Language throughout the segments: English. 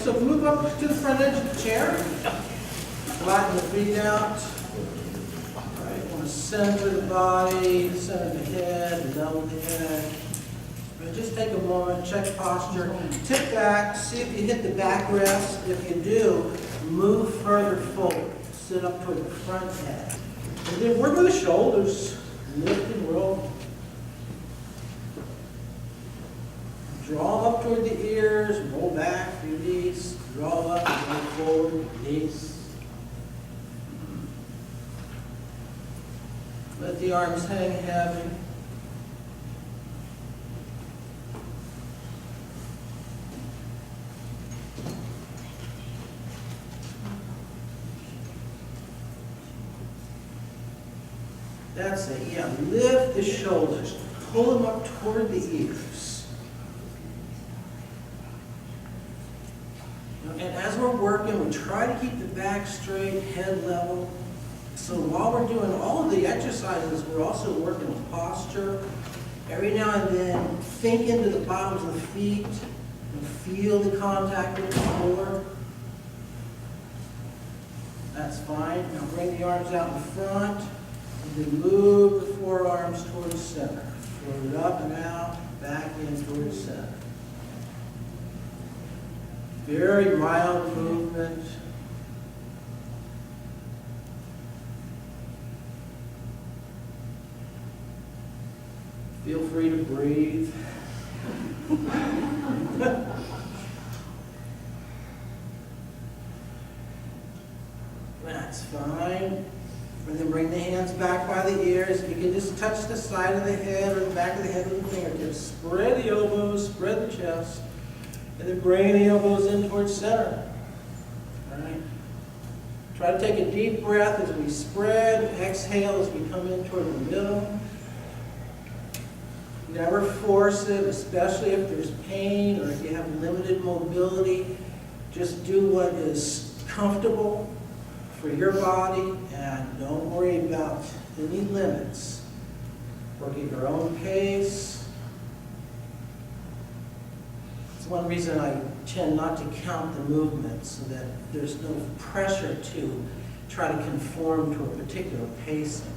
so move up to the front edge of the chair. Flatten the feet out. All right, want to center the body, center the head, level the head. But just take a moment, check posture. Tip back, see if you hit the backrest. If you do, move further forward. Sit up toward the front head. And then work with the shoulders. Lift and roll. Draw up toward the ears, roll back, release. Draw up and roll forward, release. Let the arms hang heavy. That's it, yeah. Lift the shoulders. Pull them up toward the ears. And as we're working, we try to keep the back straight, head level. So while we're doing all of the exercises, we're also working with posture. Every now and then, think into the bottoms of the feet and feel the contact with the floor. That's fine. Now bring the arms out in front. And then move the forearms towards the center. Float it up and out, back in towards the center. Very mild movement. Feel free to breathe. That's fine. And then bring the hands back by the ears. You can just touch the side of the head or the back of the head with the fingertips. Spread the elbows, spread the chest. And then bring the elbows in towards center. All right. Try to take a deep breath as we spread. Exhale as we come in toward the middle. Never force it, especially if there's pain or if you have limited mobility. Just do what is comfortable for your body and don't worry about any limits. Work at your own pace. It's one reason I tend not to count the movements so that there's no pressure to try to conform to a particular pacing.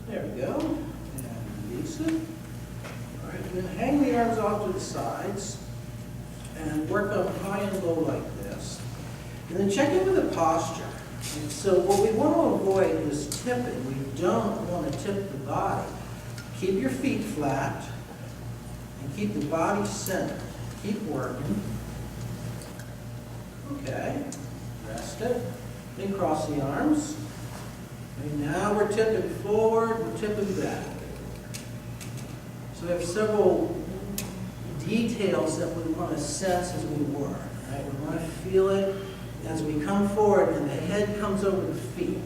There we go. And release it. All right, then hang the arms off to the sides and work up high and low like this. And then check in with the posture. And so what we want to avoid is tipping. We don't want to tip the body. Keep your feet flat and keep the body centered. Keep working. Okay, rest it. Then cross the arms. And now we're tipping forward, we're tipping back. So we have several details that we want to sense as we work. Right? We want to feel it as we come forward and the head comes over the feet.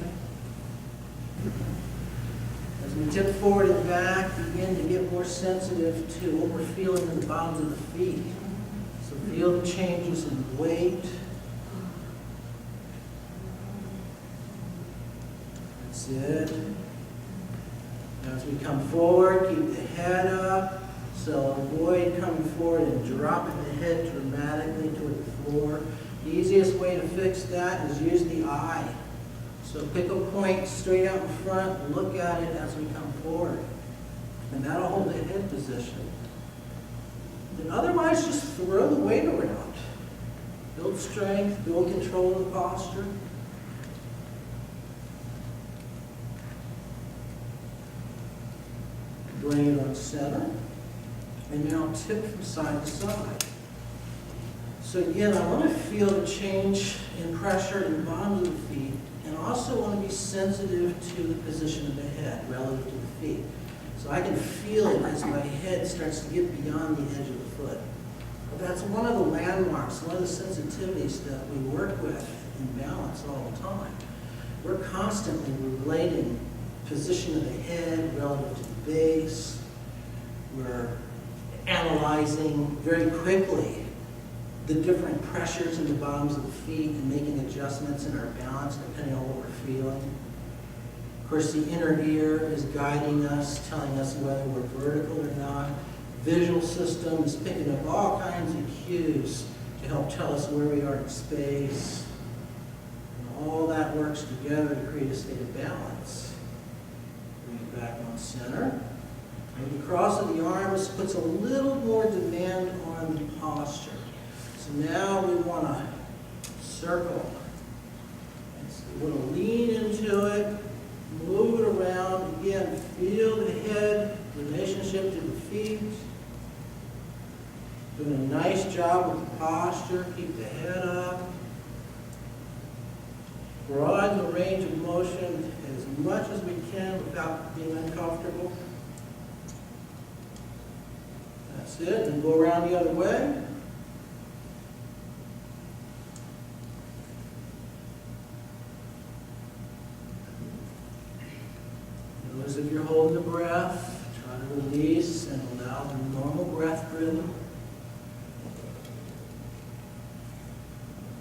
As we tip forward and back, begin to get more sensitive to what we're feeling in the bottoms of the feet. So feel the changes in weight. That's it. Now as we come forward, keep the head up. So avoid coming forward and dropping the head dramatically toward the floor. The easiest way to fix that is use the eye. So pick a point straight out in front and look at it as we come forward. And that'll hold the head position. And otherwise, just throw the weight around. Build strength, build control of the posture. Bring it on center. And now tip from side to side. So again, I want to feel the change in pressure in the bottom of the feet, and also want to be sensitive to the position of the head relative to the feet. So I can feel it as my head starts to get beyond the edge of the foot. But that's one of the landmarks, one of the sensitivities that we work with in balance all the time. We're constantly relating position of the head relative to the base. We're analyzing very quickly the different pressures in the bottoms of the feet and making adjustments in our balance depending on what we're feeling. Of course, the inner ear is guiding us, telling us whether we're vertical or not. Visual system is picking up all kinds of cues to help tell us where we are in space. And all that works together to create a state of balance. Bring it back on center. And the cross of the arms puts a little more demand on the posture. So now we want to circle. We want to lean into it, move it around. Again, feel the head, relationship to the feet. Doing a nice job with the posture. Keep the head up. Broaden the range of motion as much as we can without being uncomfortable. That's it. And go around the other way. Notice if you're holding the breath, try to release and allow the normal breath rhythm.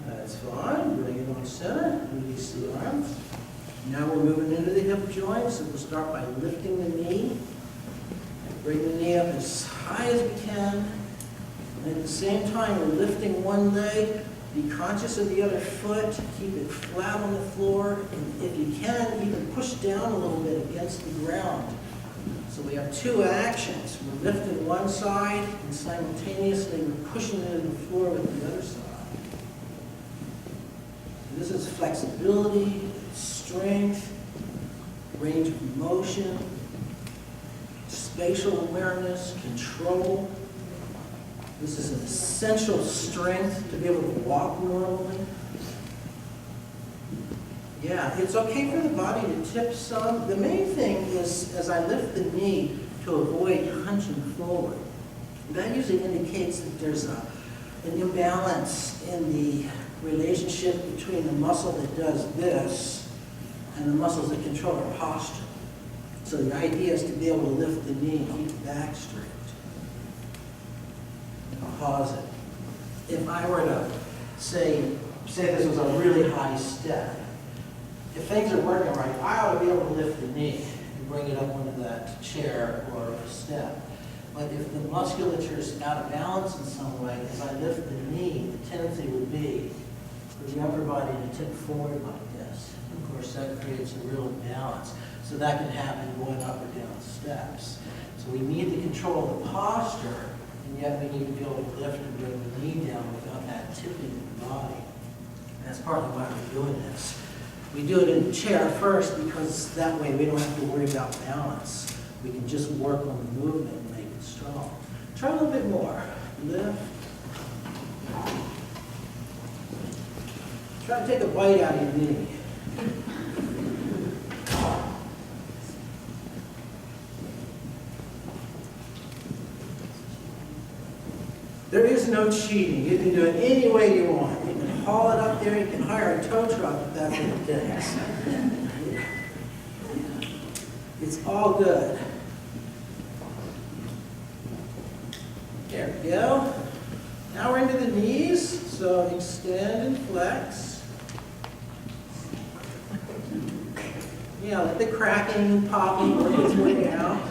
That's fine. Bring it on center. Release the arms. Now we're moving into the hip joint, so we'll start by lifting the knee. Bring the knee up as high as we can. And at the same time, we're lifting one leg. Be conscious of the other foot. Keep it flat on the floor. And if you can, even push down a little bit against the ground. So we have two actions. We're lifting one side, and simultaneously we're pushing it into the floor with the other side. This is flexibility, strength, range of motion, spatial awareness, control. This is an essential strength to be able to walk normally. Yeah, it's okay for the body to tip some. The main thing is, as I lift the knee, to avoid hunching forward. That usually indicates that there's an imbalance in the relationship between the muscle that does this and the muscles that control our posture. So the idea is to be able to lift the knee and keep the back straight. And pause it. If I were to say this was a really high step, if things are working right, I ought to be able to lift the knee and bring it up onto that chair or a step. But if the musculature is out of balance in some way, as I lift the knee, the tendency would be for the upper body to tip forward like this. Of course, that creates a real imbalance. So that can happen going up or down steps. So we need to control the posture, and yet we need to be able to lift and bring the knee down without that tipping of the body. And that's partly why we're doing this. We do it in the chair first because that way we don't have to worry about balance. We can just work on the movement and make it strong. Try a little bit more. Lift. Try to take a bite out of your knee. There is no cheating. You can do it any way you want. You can haul it up there. You can hire a tow truck if that's what it takes. It's all good. There we go. Now we're into the knees. So extend and flex. Yeah, let the cracking and popping work its way out.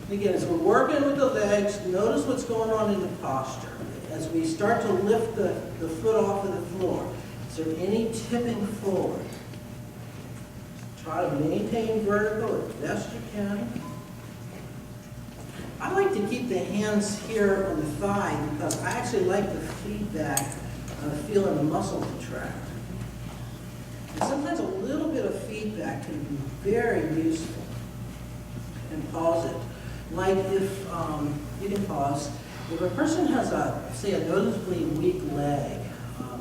Again, as we're working with the legs, notice what's going on in the posture. As we start to lift the foot off of the floor, is there any tipping forward? Try to maintain vertical as best you can. I like to keep the hands here on the thigh because I actually like the feedback of feeling the muscle contract. And sometimes a little bit of feedback can be very useful. And pause it. Like if, you can pause, if a person has say a noticeably weak leg,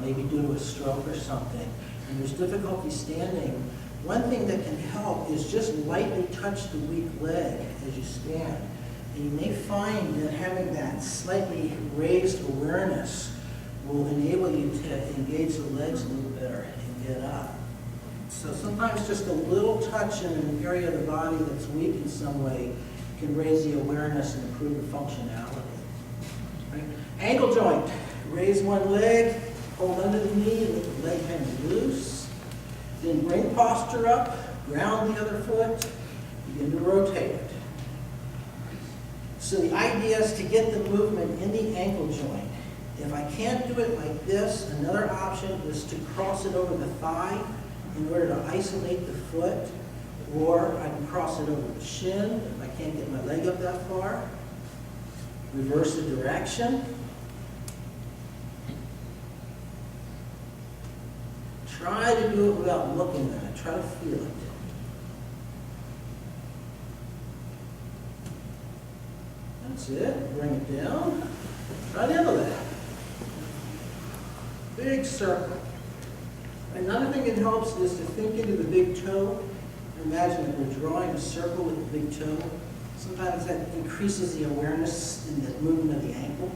maybe due to a stroke or something, and there's difficulty standing, one thing that can help is just lightly touch the weak leg as you stand. And you may find that having that slightly raised awareness will enable you to engage the legs a little better and get up. So sometimes just a little touch in an area of the body that's weak in some way can raise the awareness and improve the functionality. Right? Ankle joint. Raise one leg, hold under the knee, and let the leg hang loose. Then bring posture up, ground the other foot, begin to rotate it. So the idea is to get the movement in the ankle joint. If I can't do it like this, another option is to cross it over the thigh in order to isolate the foot, or I can cross it over the shin if I can't get my leg up that far. Reverse the direction. Try to do it without looking at it. Try to feel it. That's it. Bring it down. Right into that. Big circle. Another thing that helps is to think into the big toe. Imagine that we're drawing a circle with the big toe. Sometimes that increases the awareness in the movement of the ankle.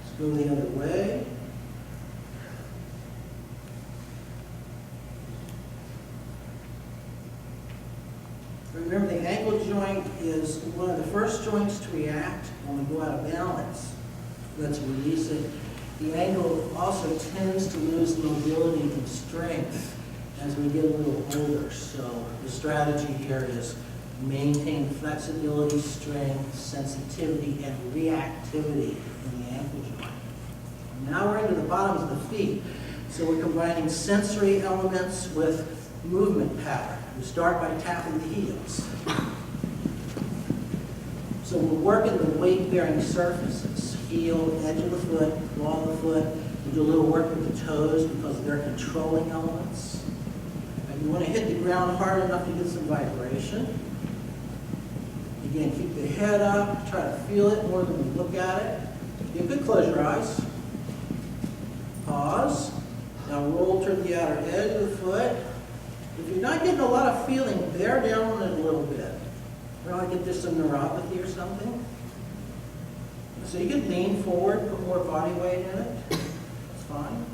Let's go the other way. Remember, the ankle joint is one of the first joints to react when we go out of balance. Let's release it. The ankle also tends to lose mobility and strength as we get a little older. So the strategy here is maintain flexibility, strength, sensitivity, and reactivity in the ankle joint. Now we're into the bottoms of the feet. So we're combining sensory elements with movement pattern. We start by tapping the heels. So we're working the weight-bearing surfaces. Heel, edge of the foot, ball of the foot. We do a little work with the toes because they're controlling elements. And you want to hit the ground hard enough to get some vibration. Again, keep the head up. Try to feel it more than you look at it. You could close your eyes. Pause. Now roll toward the outer edge of the foot. If you're not getting a lot of feeling, bear down on it a little bit. Probably get just some neuropathy or something. So you can lean forward, put more body weight in it. That's fine.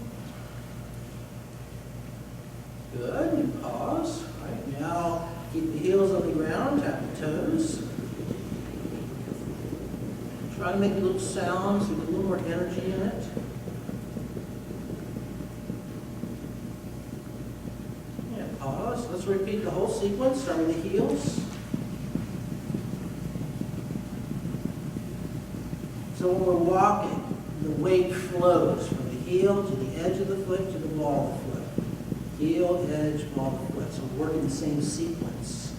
Good. And pause. Right now, keep the heels on the ground, tap the toes. Try to make little sounds with a little more energy in it. Yeah, pause. Let's repeat the whole sequence, start with the heels. So when we're walking, the weight flows from the heel to the edge of the foot to the ball of the foot. Heel, edge, ball of the foot. So we're working the same sequence.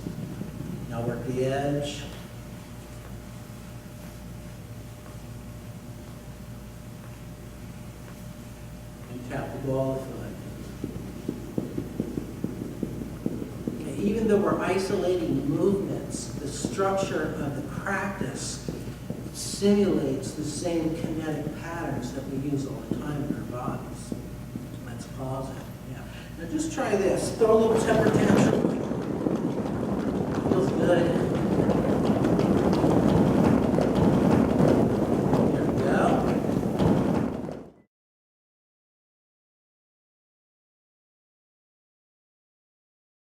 Now work the edge. And tap the ball of the foot. Okay, even though we're isolating movements, the structure of the practice simulates the same kinetic patterns that we use all the time in our bodies. Let's pause it. Yeah. Now just try this. Throw a little temper tantrum. Feels good.